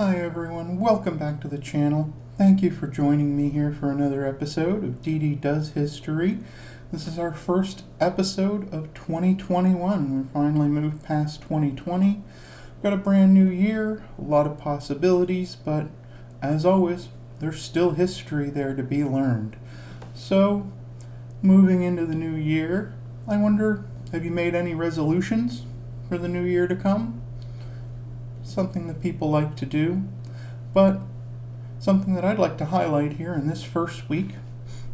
Hi everyone, welcome back to the channel. Thank you for joining me here for another episode of DeeDee Does History. This is our first episode of 2021. We finally moved past 2020. We've got a brand new year, a lot of possibilities, but as always, there's still history there to be learned. So, moving into the new year, I wonder, have you made any resolutions for the new year to come? Something that people like to do, but something that I'd like to highlight here in this first week.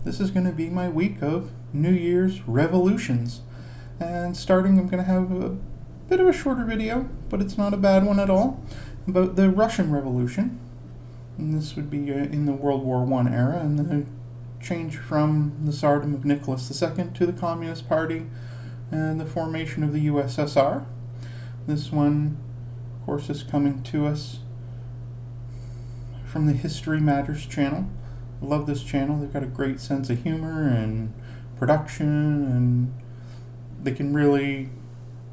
This is going to be my week of New Year's revolutions, and starting I'm going to have a bit of a shorter video, but it's not a bad one at all, about the Russian Revolution. And this would be in the World War I era, and the change from the Tsardom of Nicholas II to the Communist Party and the formation of the USSR. This one, of course, is coming to us from the History Matters channel. I love this channel. They've got a great sense of humor and production, and they can really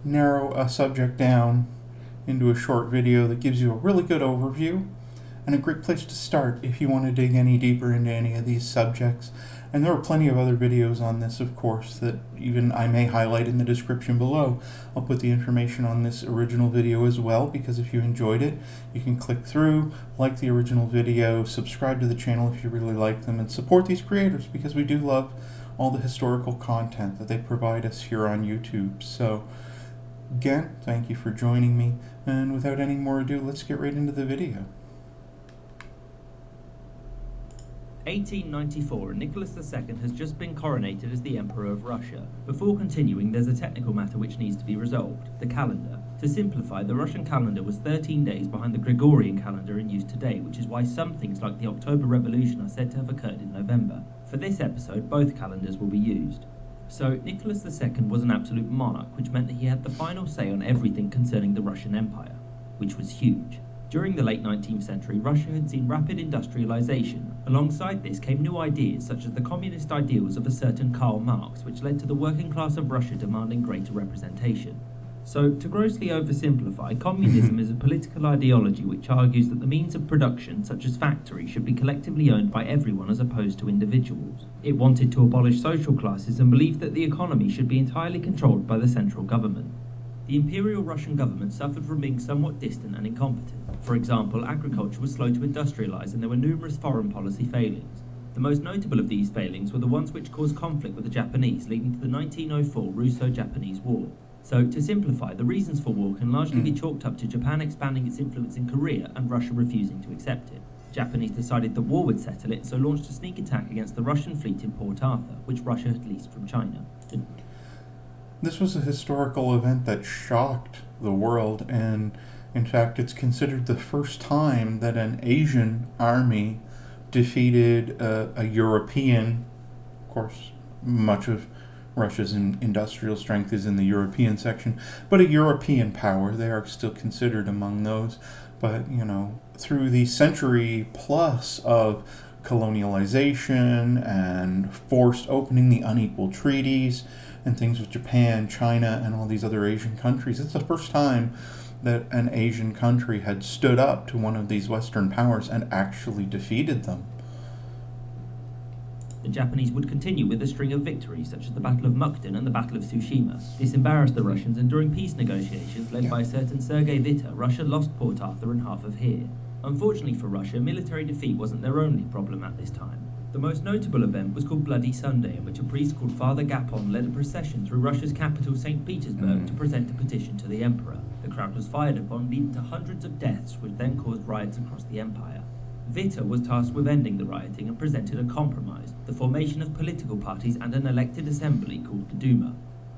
narrow a subject down into a short video that gives you a really good overview and a great place to start if you want to dig any deeper into any of these subjects. And there are plenty of other videos on this, of course, that even I may highlight in the description below. I'll put the information on this original video as well, because if you enjoyed it, you can click through, like the original video, subscribe to the channel if you really like them, and support these creators, because we do love all the historical content that they provide us here on YouTube. So, again, thank you for joining me, and without any more ado, let's get right into the video. 1894, and Nicholas II has just been coronated as the Emperor of Russia. Before continuing, there's a technical matter which needs to be resolved: the calendar. To simplify, the Russian calendar was 13 days behind the Gregorian calendar in use today, which is why some things like the October Revolution are said to have occurred in November. For this episode, both calendars will be used. So, Nicholas II was an absolute monarch, which meant that he had the final say on everything concerning the Russian Empire, which was huge. During the late 19th century, Russia had seen rapid industrialization. Alongside this came new ideas such as the communist ideals of a certain Karl Marx, which led to the working class of Russia demanding greater representation. So, to grossly oversimplify, communism is a political ideology which argues that the means of production, such as factories, should be collectively owned by everyone as opposed to individuals. It wanted to abolish social classes and believed that the economy should be entirely controlled by the central government. The Imperial Russian government suffered from being somewhat distant and incompetent. For example, agriculture was slow to industrialize, and there were numerous foreign policy failings. The most notable of these failings were the ones which caused conflict with the Japanese, leading to the 1904 Russo-Japanese War. So, to simplify, the reasons for war can largely be chalked up to Japan expanding its influence in Korea and Russia refusing to accept it. Japanese decided that war would settle it, so launched a sneak attack against the Russian fleet in Port Arthur, which Russia had leased from China. This was a historical event that shocked the world, and in fact it's considered the first time that an Asian army defeated a European. Of course, much of Russia's industrial strength is in the European section, but a European power. They are still considered among those. But, you know, through the century plus of colonialization and forced opening, the unequal treaties and things with Japan, China, and all these other Asian countries, it's the first time that an Asian country had stood up to one of these Western powers and actually defeated them. The Japanese would continue with a string of victories, such as the Battle of Mukden and the Battle of Tsushima. This embarrassed the Russians, and during peace negotiations led by a certain Sergei Witte, Russia lost Port Arthur and half of Here. Unfortunately for Russia, military defeat wasn't their only problem at this time. The most notable event was called Bloody Sunday, in which a priest called Father Gapon led a procession through Russia's capital, St. Petersburg, to present a petition to the emperor. The crowd was fired upon, leading to hundreds of deaths, which then caused riots across the empire. Witte was tasked with ending the rioting and presented a compromise: the formation of political parties and an elected assembly called the Duma.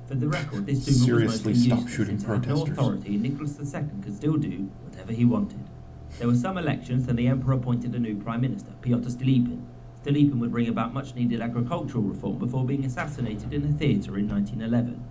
For the record, this Duma was mostly useless since it had no authority, and Nicholas II could still do whatever he wanted. There were some elections, and the emperor appointed a new prime minister, Pyotr Stolypin. Stolypin would bring about much-needed agricultural reform before being assassinated in a theatre in 1911,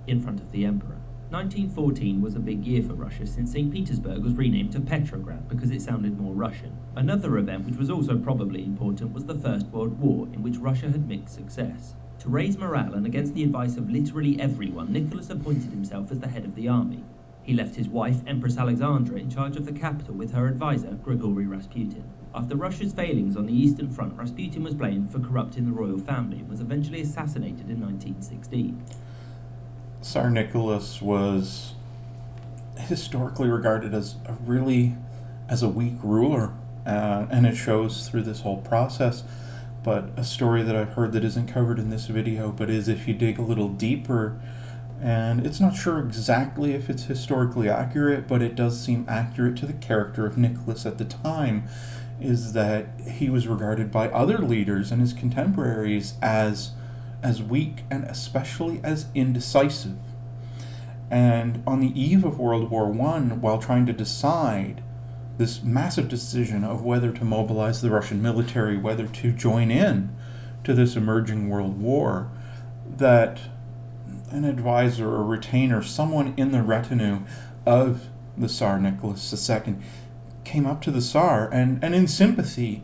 in front of the emperor. 1914 was a big year for Russia, since St. Petersburg was renamed to Petrograd because it sounded more Russian. Another event which was also probably important was the First World War, in which Russia had mixed success. To raise morale and against the advice of literally everyone, Nicholas appointed himself as the head of the army. He left his wife, Empress Alexandra, in charge of the capital with her advisor, Grigory Rasputin. After Russia's failings on the Eastern Front, Rasputin was blamed for corrupting the royal family and was eventually assassinated in 1916. Tsar Nicholas was historically regarded as a weak ruler, and it shows through this whole process. But a story that I've heard that isn't covered in this video, but is if you dig a little deeper, and it's not sure exactly if it's historically accurate, but it does seem accurate to the character of Nicholas at the time, is that he was regarded by other leaders and his contemporaries as weak and especially as indecisive. And on the eve of World War I, while trying to decide this massive decision of whether to mobilize the Russian military, whether to join in to this emerging world war, that an advisor or retainer, someone in the retinue of the Tsar Nicholas II, came up to the Tsar and in sympathy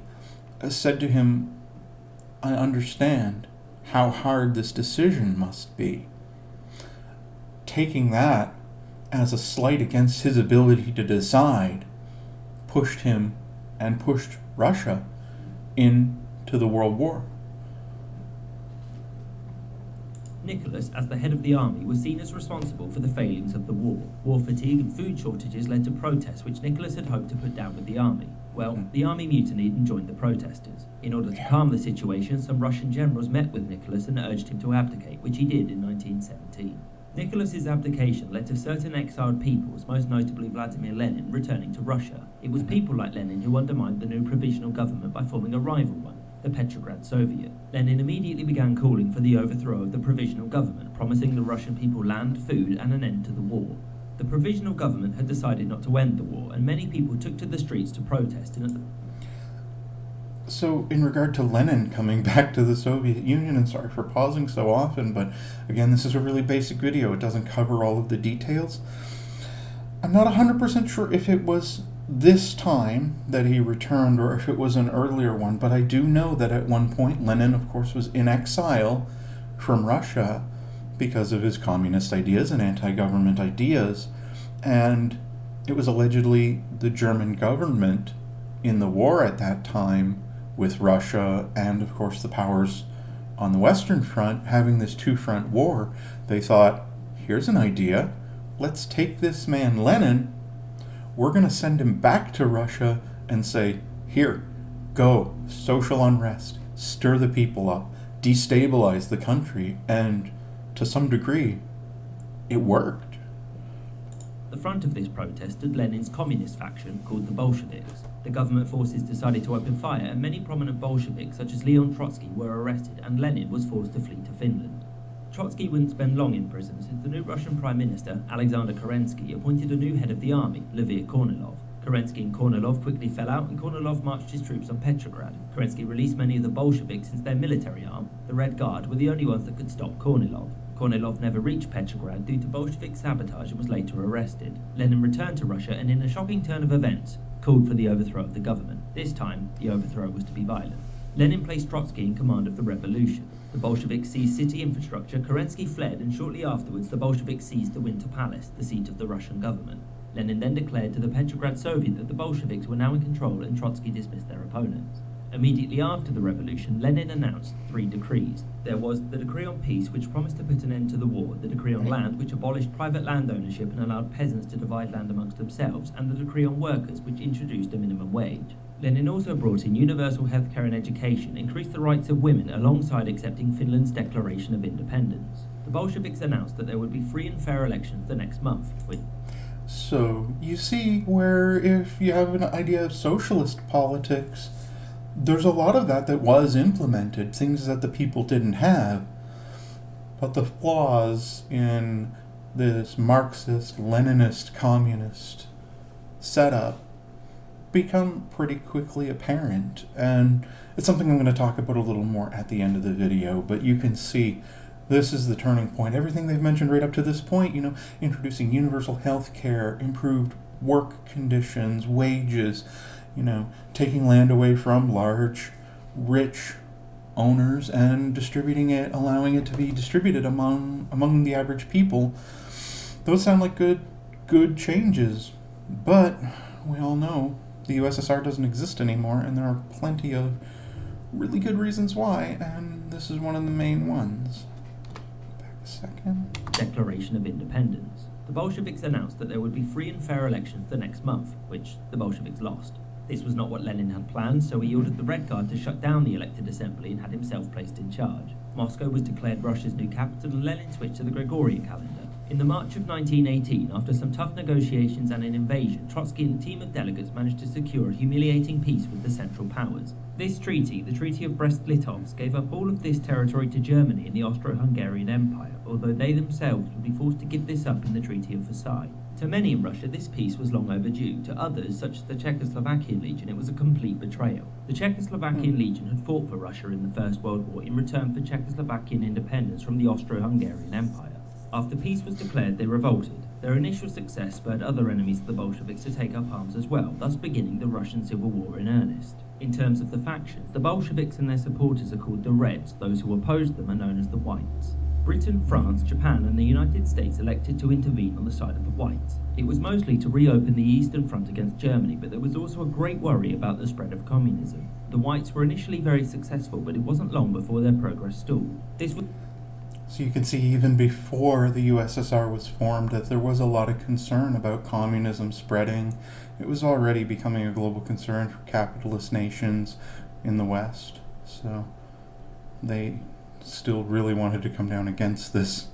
said to him, "I understand how hard this decision must be." Taking that as a slight against his ability to decide, pushed him and pushed Russia into the World War. Nicholas, as the head of the army, was seen as responsible for the failings of the war. War fatigue and food shortages led to protests which Nicholas had hoped to put down with the army. Well, the army mutinied and joined the protesters. In order to calm the situation, some Russian generals met with Nicholas and urged him to abdicate, which he did in 1917. Nicholas's abdication led to certain exiled peoples, most notably Vladimir Lenin, returning to Russia. It was people like Lenin who undermined the new provisional government by forming a rival one, the Petrograd Soviet. Lenin immediately began calling for the overthrow of the provisional government, promising the Russian people land, food, and an end to the war. The provisional government had decided not to end the war, and many people took to the streets to protest. So, in regard to Lenin coming back to the Soviet Union, and sorry for pausing so often, but again, this is a really basic video. It doesn't cover all of the details. I'm not 100% sure if it was this time that he returned or if it was an earlier one, but I do know that at one point Lenin, of course, was in exile from Russia because of his communist ideas and anti-government ideas, and it was allegedly the German government in the war at that time with Russia and, of course, the powers on the Western Front having this two-front war. They thought, here's an idea, let's take this man Lenin, we're going to send him back to Russia and say, here, go, social unrest, stir the people up, destabilize the country, and to some degree, it worked. The front of this protest stood Lenin's communist faction called the Bolsheviks. The government forces decided to open fire, and many prominent Bolsheviks such as Leon Trotsky were arrested, and Lenin was forced to flee to Finland. Trotsky wouldn't spend long in prison since the new Russian Prime Minister, Alexander Kerensky, appointed a new head of the army, Lvir Kornilov. Kerensky and Kornilov quickly fell out, and Kornilov marched his troops on Petrograd. Kerensky released many of the Bolsheviks since their military arm, the Red Guard, were the only ones that could stop Kornilov. Kornilov never reached Petrograd due to Bolshevik sabotage and was later arrested. Lenin returned to Russia and, in a shocking turn of events, called for the overthrow of the government. This time, the overthrow was to be violent. Lenin placed Trotsky in command of the revolution. The Bolsheviks seized city infrastructure, Kerensky fled, and shortly afterwards the Bolsheviks seized the Winter Palace, the seat of the Russian government. Lenin then declared to the Petrograd Soviet that the Bolsheviks were now in control, and Trotsky dismissed their opponents. Immediately after the revolution, Lenin announced 3 decrees. There was the decree on peace, which promised to put an end to the war, the decree on land, which abolished private land ownership and allowed peasants to divide land amongst themselves, and the decree on workers, which introduced a minimum wage. Lenin also brought in universal healthcare and education, increased the rights of women alongside accepting Finland's Declaration of Independence. The Bolsheviks announced that there would be free and fair elections the next month. So, you see where if you have an idea of socialist politics, there's a lot of that was implemented, things that the people didn't have. But the flaws in this Marxist, Leninist, communist setup become pretty quickly apparent. And it's something I'm going to talk about a little more at the end of the video, but you can see this is the turning point. Everything they've mentioned right up to this point, introducing universal health care, improved work conditions, wages, taking land away from large, rich owners and distributing it, allowing it to be distributed among the average people. Those sound like good good changes, but we all know the USSR doesn't exist anymore, and there are plenty of really good reasons why, and this is one of the main ones. Back a second. Declaration of Independence. The Bolsheviks announced that there would be free and fair elections the next month, which the Bolsheviks lost. This was not what Lenin had planned, so he ordered the Red Guard to shut down the elected assembly and had himself placed in charge. Moscow was declared Russia's new capital, and Lenin switched to the Gregorian calendar. In the March of 1918, after some tough negotiations and an invasion, Trotsky and a team of delegates managed to secure a humiliating peace with the Central Powers. This treaty, the Treaty of Brest-Litovsk, gave up all of this territory to Germany and the Austro-Hungarian Empire, although they themselves would be forced to give this up in the Treaty of Versailles. To many in Russia, this peace was long overdue. To others, such as the Czechoslovakian Legion, it was a complete betrayal. The Czechoslovakian Legion had fought for Russia in the First World War in return for Czechoslovakian independence from the Austro-Hungarian Empire. After peace was declared, they revolted. Their initial success spurred other enemies of the Bolsheviks to take up arms as well, thus beginning the Russian Civil War in earnest. In terms of the factions, the Bolsheviks and their supporters are called the Reds. Those who opposed them are known as the Whites. Britain, France, Japan and the United States elected to intervene on the side of the Whites. It was mostly to reopen the Eastern Front against Germany, but there was also a great worry about the spread of communism. The Whites were initially very successful, but it wasn't long before their progress stalled. So you can see even before the USSR was formed that there was a lot of concern about communism spreading. It was already becoming a global concern for capitalist nations in the West. So they still really wanted to come down against this.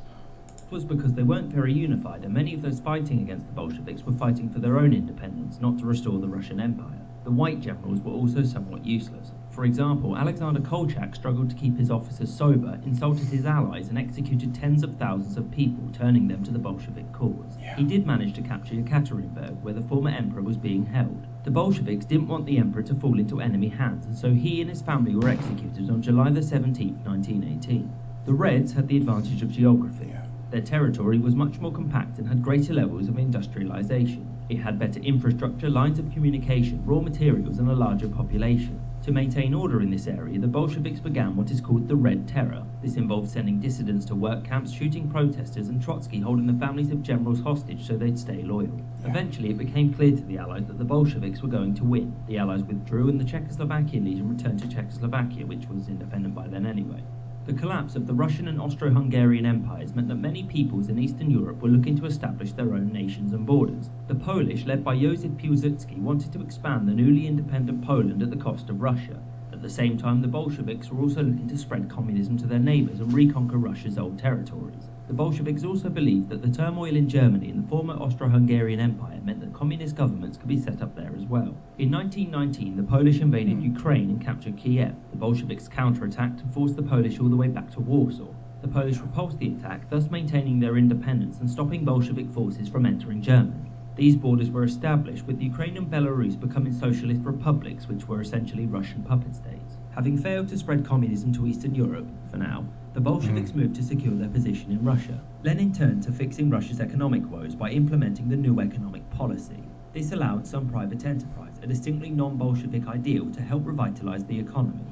Was because they weren't very unified, and many of those fighting against the Bolsheviks were fighting for their own independence, not to restore the Russian Empire. The white generals were also somewhat useless. For example, Alexander Kolchak struggled to keep his officers sober, insulted his allies, and executed tens of thousands of people, turning them to the Bolshevik cause. Yeah. He did manage to capture Yekaterinburg, where the former emperor was being held. The Bolsheviks didn't want the emperor to fall into enemy hands, and so he and his family were executed on July the 17th, 1918. The Reds had the advantage of geography. Yeah. Their territory was much more compact and had greater levels of industrialization. It had better infrastructure, lines of communication, raw materials, and a larger population. To maintain order in this area, the Bolsheviks began what is called the Red Terror. This involved sending dissidents to work camps, shooting protesters, and Trotsky holding the families of generals hostage so they'd stay loyal. Eventually, it became clear to the Allies that the Bolsheviks were going to win. The Allies withdrew, and the Czechoslovakian Legion returned to Czechoslovakia, which was independent by then anyway. The collapse of the Russian and Austro-Hungarian empires meant that many peoples in Eastern Europe were looking to establish their own nations and borders. The Polish, led by Józef Piłsudski, wanted to expand the newly independent Poland at the cost of Russia. At the same time, the Bolsheviks were also looking to spread communism to their neighbours and reconquer Russia's old territories. The Bolsheviks also believed that the turmoil in Germany and the former Austro-Hungarian Empire meant that communist governments could be set up there as well. In 1919, the Polish invaded Ukraine and captured Kiev. The Bolsheviks counterattacked and forced the Polish all the way back to Warsaw. The Polish repulsed the attack, thus maintaining their independence and stopping Bolshevik forces from entering Germany. These borders were established, with Ukraine and Belarus becoming socialist republics, which were essentially Russian puppet states. Having failed to spread communism to Eastern Europe, for now, the Bolsheviks moved to secure their position in Russia. Lenin turned to fixing Russia's economic woes by implementing the new economic policy. This allowed some private enterprise, a distinctly non-Bolshevik ideal, to help revitalize the economy.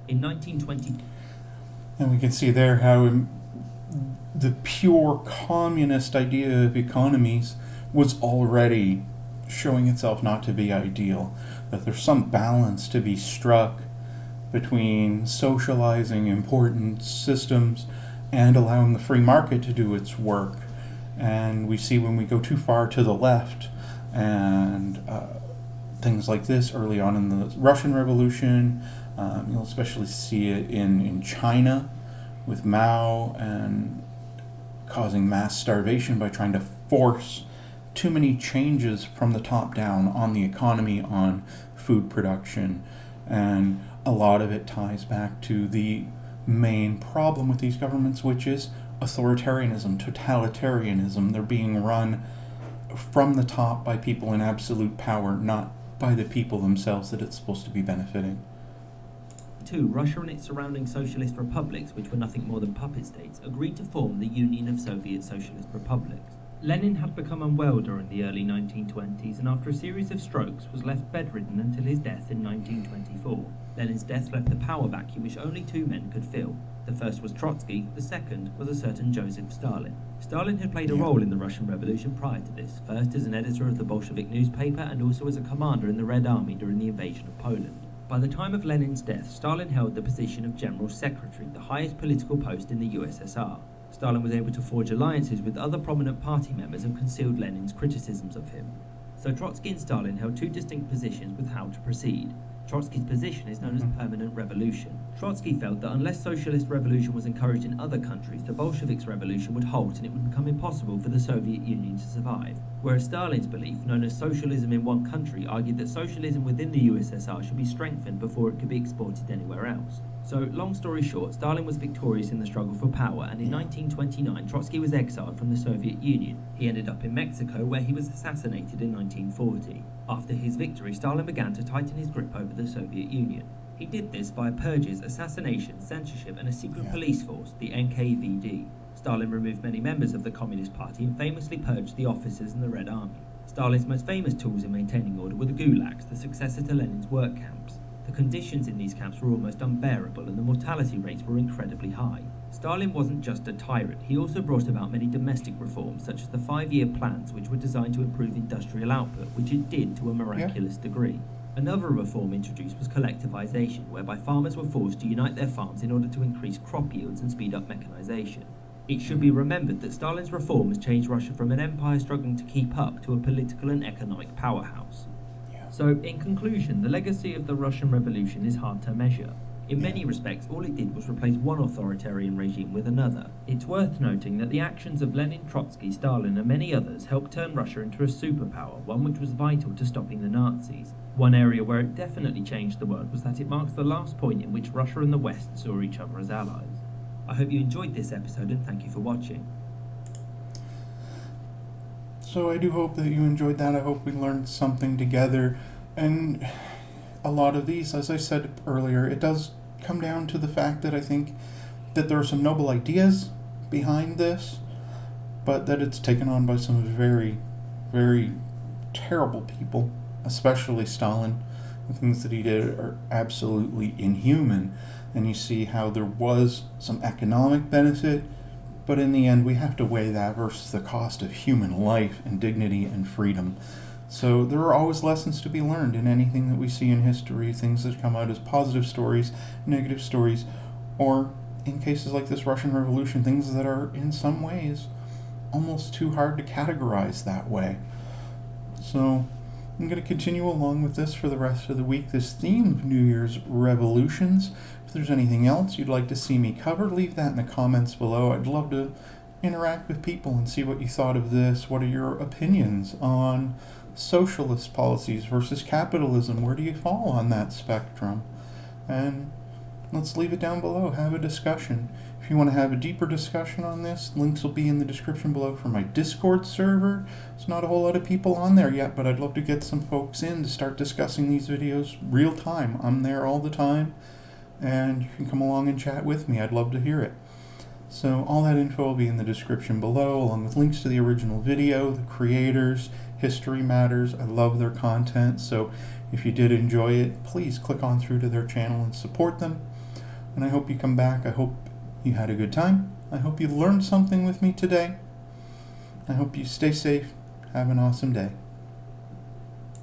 In 1920... And we can see there how the pure communist idea of economies was already showing itself not to be ideal, that there's some balance to be struck between socializing important systems and allowing the free market to do its work. And we see when we go too far to the left and things like this early on in the Russian Revolution, you'll especially see it in China with Mao and causing mass starvation by trying to force too many changes from the top down on the economy, on food production, and a lot of it ties back to the main problem with these governments, which is authoritarianism, totalitarianism. They're being run from the top by people in absolute power, not by the people themselves that it's supposed to be benefiting. Russia and its surrounding socialist republics, which were nothing more than puppet states, agreed to form the Union of Soviet Socialist Republics. Lenin had become unwell during the early 1920s and after a series of strokes was left bedridden until his death in 1924. Lenin's death left a power vacuum which only two men could fill. The first was Trotsky, the second was a certain Joseph Stalin. Stalin had played a role in the Russian Revolution prior to this, first as an editor of the Bolshevik newspaper and also as a commander in the Red Army during the invasion of Poland. By the time of Lenin's death, Stalin held the position of General Secretary, the highest political post in the USSR. Stalin was able to forge alliances with other prominent party members and concealed Lenin's criticisms of him. So Trotsky and Stalin held two distinct positions with how to proceed. Trotsky's position is known as permanent revolution. Trotsky felt that unless socialist revolution was encouraged in other countries, the Bolsheviks' revolution would halt and it would become impossible for the Soviet Union to survive. Whereas Stalin's belief, known as socialism in one country, argued that socialism within the USSR should be strengthened before it could be exported anywhere else. So, long story short, Stalin was victorious in the struggle for power, and in 1929, Trotsky was exiled from the Soviet Union. He ended up in Mexico, where he was assassinated in 1940. After his victory, Stalin began to tighten his grip over the Soviet Union. He did this via purges, assassination, censorship, and a secret police force, the NKVD. Stalin removed many members of the Communist Party and famously purged the officers in the Red Army. Stalin's most famous tools in maintaining order were the gulags, the successor to Lenin's work camps. The conditions in these camps were almost unbearable and the mortality rates were incredibly high. Stalin wasn't just a tyrant, he also brought about many domestic reforms such as the 5-year plans which were designed to improve industrial output, which it did to a miraculous degree. Another reform introduced was collectivization, whereby farmers were forced to unite their farms in order to increase crop yields and speed up mechanization. It should be remembered that Stalin's reforms changed Russia from an empire struggling to keep up to a political and economic powerhouse. So, in conclusion, the legacy of the Russian Revolution is hard to measure. In many respects, all it did was replace one authoritarian regime with another. It's worth noting that the actions of Lenin, Trotsky, Stalin and many others helped turn Russia into a superpower, one which was vital to stopping the Nazis. One area where it definitely changed the world was that it marks the last point in which Russia and the West saw each other as allies. I hope you enjoyed this episode and thank you for watching. So I do hope that you enjoyed that. I hope we learned something together. And a lot of these, as I said earlier, it does come down to the fact that I think that there are some noble ideas behind this, but that it's taken on by some very, very terrible people, especially Stalin. The things that he did are absolutely inhuman. And you see how there was some economic benefit, but in the end we have to weigh that versus the cost of human life and dignity and freedom. So there are always lessons to be learned in anything that we see in history, things that come out as positive stories, negative stories, or in cases like this Russian Revolution, things that are in some ways almost too hard to categorize that way. So I'm going to continue along with this for the rest of the week, this theme of New Year's revolutions. If there's anything else you'd like to see me cover, leave that in the comments below. I'd love to interact with people and see what you thought of this. What are your opinions on socialist policies versus capitalism? Where do you fall on that spectrum? And let's leave it down below. Have a discussion. If you want to have a deeper discussion on this, links will be in the description below for my Discord server. There's not a whole lot of people on there yet, but I'd love to get some folks in to start discussing these videos real time. I'm there all the time, and you can come along and chat with me. I'd love to hear it. So all that info will be in the description below, along with links to the original video, the creators, History Matters. I love their content, so if you did enjoy it, please click on through to their channel and support them. And I hope you come back. I hope you had a good time. I hope you learned something with me today. I hope you stay safe. Have an awesome day.